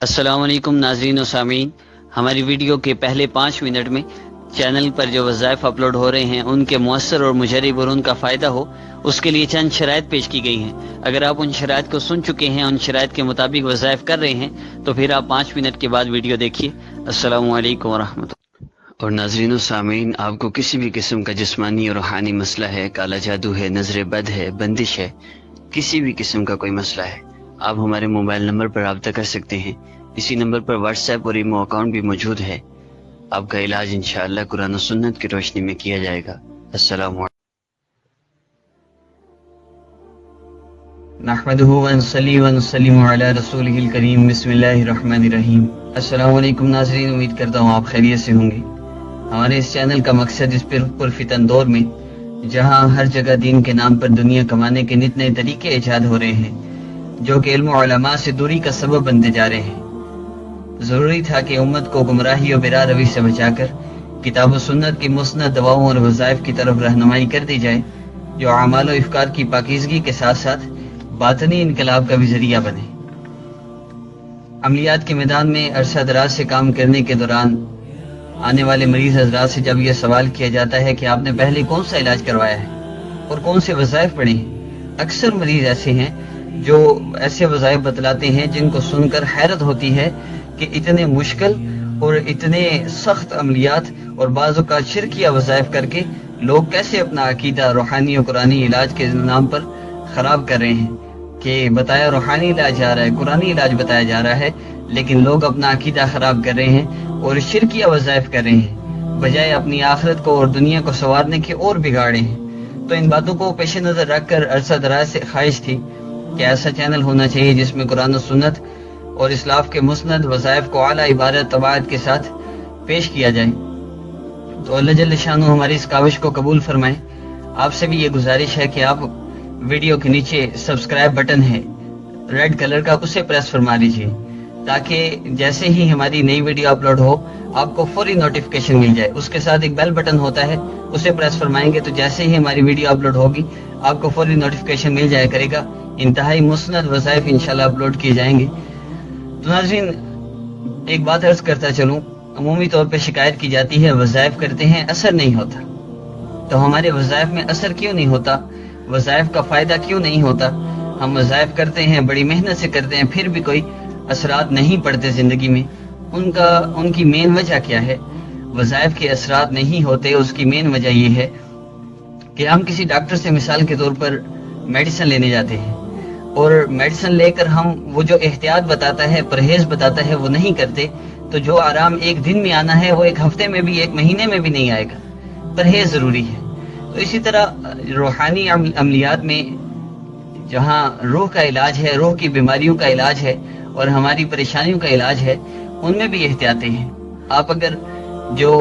السلام علیکم ناظرین و سامعین، ہماری ویڈیو کے پہلے 5 منٹ میں چینل پر جو وظائف اپلوڈ ہو رہے ہیں ان کے مؤثر اور مجرب اور ان کا فائدہ ہو، اس کے لیے چند شرائط پیش کی گئی ہیں۔ اگر آپ ان شرائط کو سن چکے ہیں، ان شرائط کے مطابق وظائف کر رہے ہیں، تو پھر آپ 5 منٹ کے بعد ویڈیو دیکھیے۔ السلام علیکم ورحمۃ اللہ۔ اور ناظرین و سامعین، آپ کو کسی بھی قسم کا جسمانی اور روحانی مسئلہ ہے، کالا جادو ہے، نظر بد ہے، بندش ہے، کسی بھی قسم کا کوئی مسئلہ ہے، آپ ہمارے موبائل نمبر پر رابطہ کر سکتے ہیں۔ اسی نمبر پر واٹس ایپ اور ایمو اکاؤنٹ بھی موجود ہے۔ آپ کا علاج انشاءاللہ قرآن و سنت کی روشنی میں کیا جائے گا۔ السلام علیکم۔ نحمده ونصلي ونسلم علی رسولہ الکریم، بسم اللہ الرحمن الرحیم۔ السلام علیکم ناظرین، امید کرتا ہوں آپ خیریت سے ہوں گے۔ ہمارے اس چینل کا مقصد اس پرفتن دور میں، جہاں ہر جگہ دین کے نام پر دنیا کمانے کے نت نئے طریقے ایجاد ہو رہے ہیں جو کہ علم و علماء سے دوری کا سبب بنتے جا رہے ہیں، ضروری تھا کہ امت کو گمراہی و برا روی سے بچا کر کتاب و سنت کی مسند دواؤں اور وظائف کی طرف رہنمائی کر دی جائے، جو اعمال و افکار کی پاکیزگی کے ساتھ ساتھ باطنی انقلاب کا بھی ذریعہ بنے۔ عملیات کے میدان میں عرصہ دراز سے کام کرنے کے دوران آنے والے مریض حضرات سے جب یہ سوال کیا جاتا ہے کہ آپ نے پہلے کون سا علاج کروایا ہے اور کون سے وظائف پڑھے ہیں، اکثر مریض ایسے ہیں جو ایسے وظائف بتلاتے ہیں جن کو سن کر حیرت ہوتی ہے کہ اتنے مشکل اور اتنے سخت عملیات اور بعض اوقات شرکیہ وظائف کر کے لوگ کیسے اپنا عقیدہ روحانی و قرآنی علاج کے نام پر خراب کر رہے ہیں کہ بتایا روحانی علاج جا رہا ہے، قرآنی علاج بتایا جا رہا ہے، لیکن لوگ اپنا عقیدہ خراب کر رہے ہیں اور شرکیہ وظائف کر رہے ہیں، بجائے اپنی آخرت کو اور دنیا کو سنوارنے کے اور بگاڑے ہیں۔ تو ان باتوں کو پیش نظر رکھ کر عرصہ دراز سے خواہش تھی کہ ایسا چینل ہونا چاہیے جس میں قرآن و سنت اور اسلاف کے مسند وظائف کو اعلیٰ عبارت طباعت کے ساتھ پیش کیا جائے۔ تو اللہ جل شانہ ہماری اس کاوش کو قبول فرمائے۔ آپ سے بھی یہ گزارش ہے کہ آپ ویڈیو کے نیچے سبسکرائب بٹن ہے ریڈ کلر کا، اسے پریس فرما لیجئے تاکہ جیسے ہی ہماری نئی ویڈیو اپلوڈ ہو آپ کو فوری نوٹیفیکیشن مل جائے۔ اس کے ساتھ ایک بیل بٹن ہوتا ہے، اسے پریس فرمائیں گے تو جیسے ہی ہماری ویڈیو اپلوڈ ہوگی آپ کو فوری نوٹیفیکیشن مل جایا کرے گا۔ انتہائی مسند وظائف انشاءاللہ اپلوڈ کیے جائیں گے۔ تو ناظرین، ایک بات عرض کرتا چلوں، عمومی طور پہ شکایت کی جاتی ہے وظائف کرتے ہیں اثر نہیں ہوتا، تو ہمارے وظائف میں اثر کیوں نہیں ہوتا؟ وظائف کا فائدہ کیوں نہیں ہوتا؟ ہم وظائف کرتے ہیں، بڑی محنت سے کرتے ہیں، پھر بھی کوئی اثرات نہیں پڑتے زندگی میں۔ ان کی مین وجہ کیا ہے؟ وظائف کے اثرات نہیں ہوتے، اس کی مین وجہ یہ ہے کہ ہم کسی ڈاکٹر سے مثال کے طور پر میڈیسن لینے جاتے ہیں اور میڈیسن لے کر ہم وہ جو احتیاط بتاتا ہے، پرہیز بتاتا ہے، وہ نہیں کرتے، تو جو آرام ایک دن میں آنا ہے وہ ایک ہفتے میں بھی، ایک مہینے میں بھی نہیں آئے گا۔ پرہیز ضروری ہے۔ تو اسی طرح روحانی عملیات میں جہاں روح کا علاج ہے، روح کی بیماریوں کا علاج ہے اور ہماری پریشانیوں کا علاج ہے، ان میں بھی احتیاطیں ہیں۔ آپ اگر جو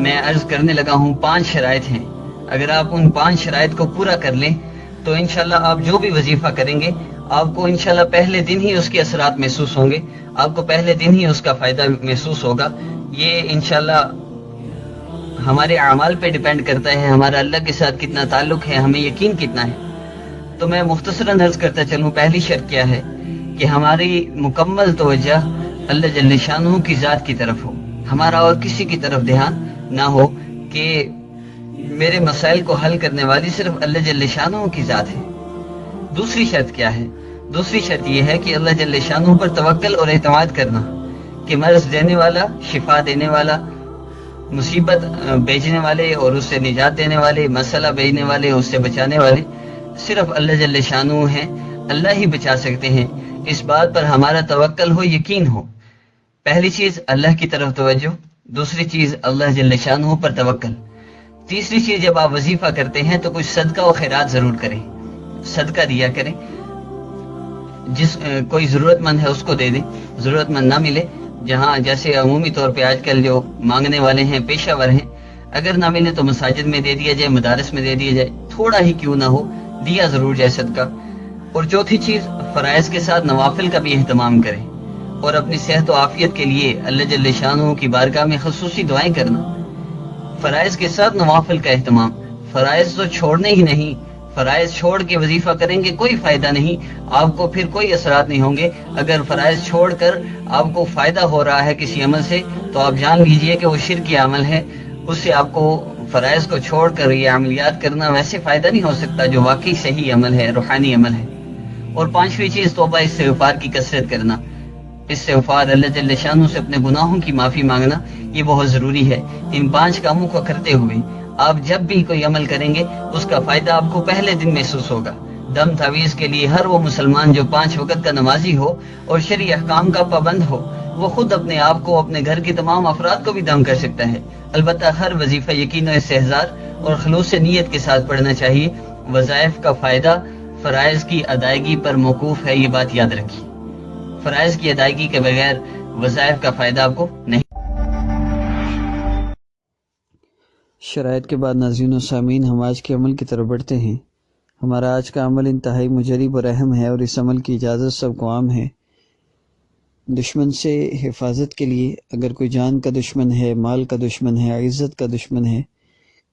میں عرض کرنے لگا ہوں 5 شرائط ہیں، اگر آپ ان 5 شرائط کو پورا کر لیں تو انشاءاللہ آپ جو بھی وظیفہ کریں گے آپ کو انشاءاللہ پہلے دن ہی اس کے اثرات محسوس ہوں گے، آپ کو پہلے دن ہی اس کا فائدہ محسوس ہوگا۔ یہ انشاءاللہ ہمارے اعمال پہ ڈیپینڈ کرتا ہے، ہمارا اللہ کے ساتھ کتنا تعلق ہے، ہمیں یقین کتنا ہے۔ تو میں مختصراً عرض کرتا چلوں، پہلی شرط کیا ہے کہ ہماری مکمل توجہ اللہ جل شانہ کی ذات کی طرف ہو، ہمارا اور کسی کی طرف دھیان نہ ہو کہ میرے مسائل کو حل کرنے والی صرف اللہ جل شانہ کی ذات ہے۔ دوسری شرط کیا ہے؟ دوسری شرط یہ ہے کہ اللہ جل شانہ پر توکل اور اعتماد کرنا کہ مرض دینے والا، شفا دینے والا، مصیبت بھیجنے والے اور اس سے نجات دینے والے، مسئلہ بھیجنے والے، اس سے بچانے والے صرف اللہ جل شانہ ہیں، اللہ ہی بچا سکتے ہیں۔ اس بات پر ہمارا توکل ہو، یقین ہو۔ پہلی چیز اللہ کی طرف توجہ، دوسری چیز اللہ جل شانہ پر توکل، تیسری چیز جب آپ وظیفہ کرتے ہیں تو کچھ صدقہ و خیرات ضرور کریں، صدقہ دیا کریں، کوئی ضرورت مند ہے اس کو دے دیں، ضرورت مند نہ ملے، جہاں جیسے عمومی طور پہ آج کل جو مانگنے والے ہیں پیشہ ور ہیں، اگر نہ ملے تو مساجد میں دے دیا جائے، مدارس میں دے دیا جائے، تھوڑا ہی کیوں نہ ہو دیا ضرور جائے صدقہ۔ اور چوتھی چیز، فرائض کے ساتھ نوافل کا بھی اہتمام کریں اور اپنی صحت و عافیت کے لیے اللہ جل شانہ کی بارگاہ میں خصوصی دعائیں کرنا۔ فرائض کے ساتھ نوافل کا اہتمام، فرائض تو چھوڑنے ہی نہیں، فرائض چھوڑ کے وظیفہ کریں گے کوئی فائدہ نہیں، آپ کو پھر کوئی اثرات نہیں ہوں گے۔ اگر فرائض چھوڑ کر آپ کو فائدہ ہو رہا ہے کسی عمل سے تو آپ جان لیجئے کہ وہ شرکی عمل ہے، اس سے آپ کو فرائض کو چھوڑ کر یہ عملیات کرنا ویسے فائدہ نہیں ہو سکتا جو واقعی صحیح عمل ہے، روحانی عمل ہے۔ اور پانچویں چیز توبہ استغفار کی کثرت کرنا، استغفار اللہ جل شانہ سے اپنے گناہوں کی معافی مانگنا، یہ بہت ضروری ہے۔ ان 5 کاموں کو کرتے ہوئے آپ جب بھی کوئی عمل کریں گے اس کا فائدہ آپ کو پہلے دن محسوس ہوگا۔ دم تعویذ کے لیے ہر وہ مسلمان جو 5 وقت کا نمازی ہو اور شرعی احکام کا پابند ہو وہ خود اپنے آپ کو، اپنے گھر کے تمام افراد کو بھی دم کر سکتا ہے۔ البتہ ہر وظیفہ یقین و استحضار اور خلوص نیت کے ساتھ پڑھنا چاہیے۔ وظائف کا فائدہ فرائض کی ادائیگی پر موقوف ہے، یہ بات یاد رکھیے۔ فرائض کی ادائیگی کے بغیر وظائف کا فائدہ آپ کو نہیں۔ شرائط کے بعد ناظرین و سامعین، ہم آج کے عمل کی طرف بڑھتے ہیں۔ ہمارا آج کا عمل انتہائی مجرب اور اہم ہے، اور اس عمل کی اجازت سب کو عام ہے۔ دشمن سے حفاظت کے لیے اگر کوئی جان کا دشمن ہے، مال کا دشمن ہے، عزت کا دشمن ہے،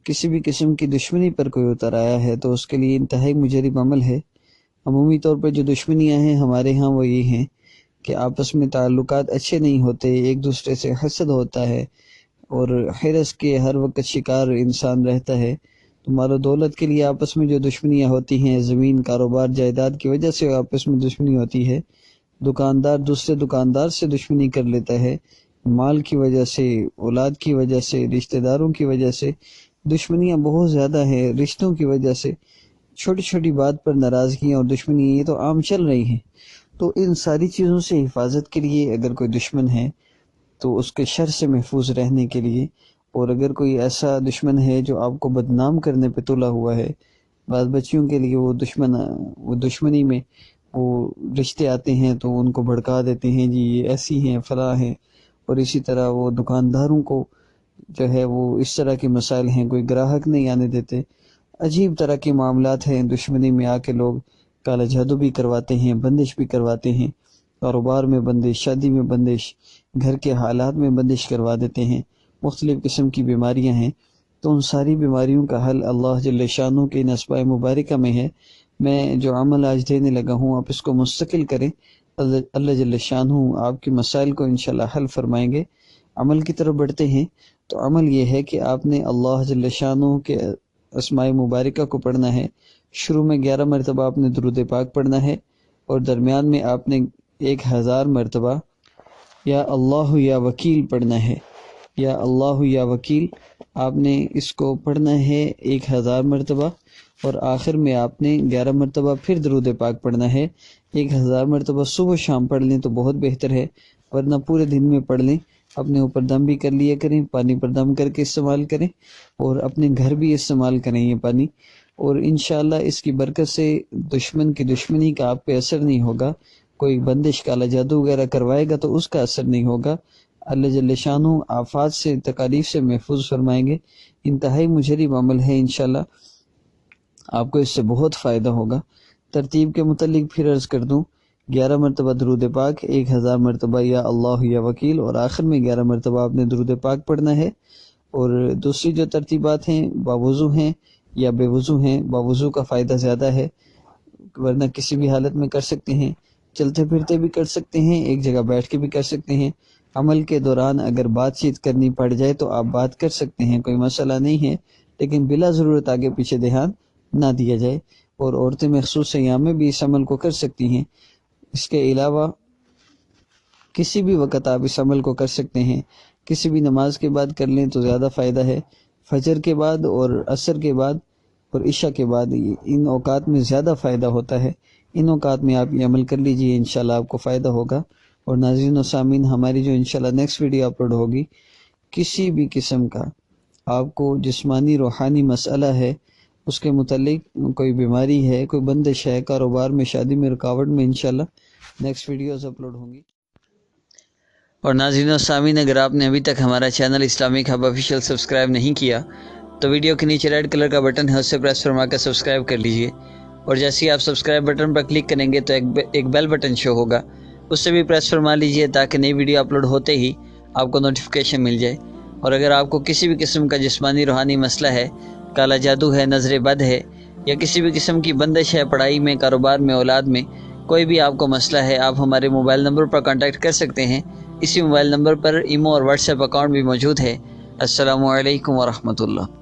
کسی بھی قسم کی دشمنی پر کوئی اتر آیا ہے تو اس کے لیے انتہائی مجرب عمل ہے۔ عمومی طور پر جو دشمنیاں ہیں ہمارے ہاں وہ یہ ہیں کہ آپس میں تعلقات اچھے نہیں ہوتے، ایک دوسرے سے حسد ہوتا ہے، اور حرص کے ہر وقت شکار انسان رہتا ہے۔ تو مال و دولت کے لیے آپس میں جو دشمنیاں ہوتی ہیں، زمین، کاروبار، جائیداد کی وجہ سے آپس میں دشمنی ہوتی ہے۔ دکاندار دوسرے دکاندار سے دشمنی کر لیتا ہے، مال کی وجہ سے، اولاد کی وجہ سے، رشتہ داروں کی وجہ سے دشمنیاں بہت زیادہ ہیں، رشتوں کی وجہ سے چھوٹی چھوٹی بات پر ناراضگیاں اور دشمنی یہ تو عام چل رہی ہیں۔ تو ان ساری چیزوں سے حفاظت کے لیے اگر کوئی دشمن ہے تو اس کے شر سے محفوظ رہنے کے لیے، اور اگر کوئی ایسا دشمن ہے جو آپ کو بدنام کرنے پہ تلا ہوا ہے، بعض بچیوں کے لیے وہ دشمنی میں وہ رشتے آتے ہیں تو ان کو بھڑکا دیتے ہیں، جی یہ ایسی ہیں، فلاں ہیں، اور اسی طرح وہ دکانداروں کو جو ہے وہ اس طرح کے مسائل ہیں، کوئی گراہک نہیں آنے دیتے، عجیب طرح کے معاملات ہیں۔ دشمنی میں آ کے لوگ کالا جادو بھی کرواتے ہیں، بندش بھی کرواتے ہیں، کاروبار میں بندش، شادی میں بندش، گھر کے حالات میں بندش کروا دیتے ہیں، مختلف قسم کی بیماریاں ہیں۔ تو ان ساری بیماریوں کا حل اللہ جل شانہ کے ان اسماء مبارکہ میں ہے۔ میں جو عمل آج دینے لگا ہوں آپ اس کو مستقل کریں، اللہ جل شانہ آپ کے مسائل کو انشاءاللہ حل فرمائیں گے۔ عمل کی طرف بڑھتے ہیں تو عمل یہ ہے کہ آپ نے اللہ جل شانہ کے اسماء مبارکہ کو پڑھنا ہے۔ شروع میں 11 مرتبہ آپ نے درود پاک پڑھنا ہے، اور درمیان میں آپ نے 1000 مرتبہ یا اللہ یا وکیل پڑھنا ہے۔ یا اللہ یا وکیل آپ نے اس کو پڑھنا ہے 1000 مرتبہ، اور آخر میں آپ نے 11 مرتبہ پھر درود پاک پڑھنا ہے۔ 1000 مرتبہ صبح شام پڑھ لیں تو بہت بہتر ہے، ورنہ پورے دن میں پڑھ لیں۔ اپنے اوپر دم بھی کر لیا کریں، پانی پر دم کر کے استعمال کریں، اور اپنے گھر بھی استعمال کریں یہ پانی، اور انشاءاللہ اس کی برکت سے دشمن کی دشمنی کا آپ پہ اثر نہیں ہوگا۔ کوئی بندش، کالا جادو وغیرہ کروائے گا تو اس کا اثر نہیں ہوگا۔ اللہ جل شانہ آفات سے، تکالیف سے محفوظ فرمائیں گے۔ انتہائی مجرب عمل ہے، انشاءاللہ آپ کو اس سے بہت فائدہ ہوگا۔ ترتیب کے متعلق پھر عرض کر دوں، 11 مرتبہ درود پاک، 1000 مرتبہ یا اللہ یا وکیل، اور آخر میں 11 مرتبہ آپ نے درود پاک پڑھنا ہے۔ اور دوسری جو ترتیبات ہیں باوضو ہیں یا بے وضو ہیں، باوضو کا فائدہ زیادہ ہے، ورنہ کسی بھی حالت میں کر سکتے ہیں، چلتے پھرتے بھی کر سکتے ہیں، ایک جگہ بیٹھ کے بھی کر سکتے ہیں۔ عمل کے دوران اگر بات چیت کرنی پڑ جائے تو آپ بات کر سکتے ہیں، کوئی مسئلہ نہیں ہے، لیکن بلا ضرورت آگے پیچھے دھیان نہ دیا جائے۔ اور عورتیں مخصوص ایام میں بھی اس عمل کو کر سکتی ہیں۔ اس کے علاوہ کسی بھی وقت آپ اس عمل کو کر سکتے ہیں، کسی بھی نماز کے بعد کر لیں تو زیادہ فائدہ ہے، فجر کے بعد اور عصر کے بعد اور عشاء کے بعد، ان اوقات میں زیادہ فائدہ ہوتا ہے۔ ان اوقات میں آپ یہ عمل کر لیجئے، انشاءاللہ آپ کو فائدہ ہوگا۔ اور ناظرین و سامعین، ہماری جو انشاءاللہ نیکسٹ ویڈیو اپلوڈ ہوگی، کسی بھی قسم کا آپ کو جسمانی روحانی مسئلہ ہے، اس کے متعلق کوئی بیماری ہے، کوئی بندش ہے، کاروبار میں، شادی میں رکاوٹ میں، انشاءاللہ نیکسٹ ویڈیوز اپلوڈ ہوں گی۔ اور ناظرین و سامعین، اگر آپ نے ابھی تک ہمارا channel Islamic hub official subscribe نہیں کیا تو ویڈیو کے نیچے ریڈ کلر کا بٹن ہے، اس سے پریس فرما کر سبسکرائب کر لیجئے، اور جیسے ہی آپ سبسکرائب بٹن پر کلک کریں گے تو ایک بیل بٹن شو ہوگا، اس سے بھی پریس فرما لیجئے تاکہ نئی ویڈیو اپلوڈ ہوتے ہی آپ کو نوٹیفیکیشن مل جائے۔ اور اگر آپ کو کسی بھی قسم کا جسمانی روحانی مسئلہ ہے، کالا جادو ہے، نظر بد ہے، یا کسی بھی قسم کی بندش ہے پڑھائی میں، کاروبار میں، اولاد میں، کوئی بھی آپ کو مسئلہ ہے، آپ ہمارے موبائل نمبر پر کانٹیکٹ کر سکتے ہیں۔ اسی موبائل نمبر پر ایمو اور واٹس ایپ اکاؤنٹ بھی موجود ہے۔ السلام علیکم ورحمۃ اللہ۔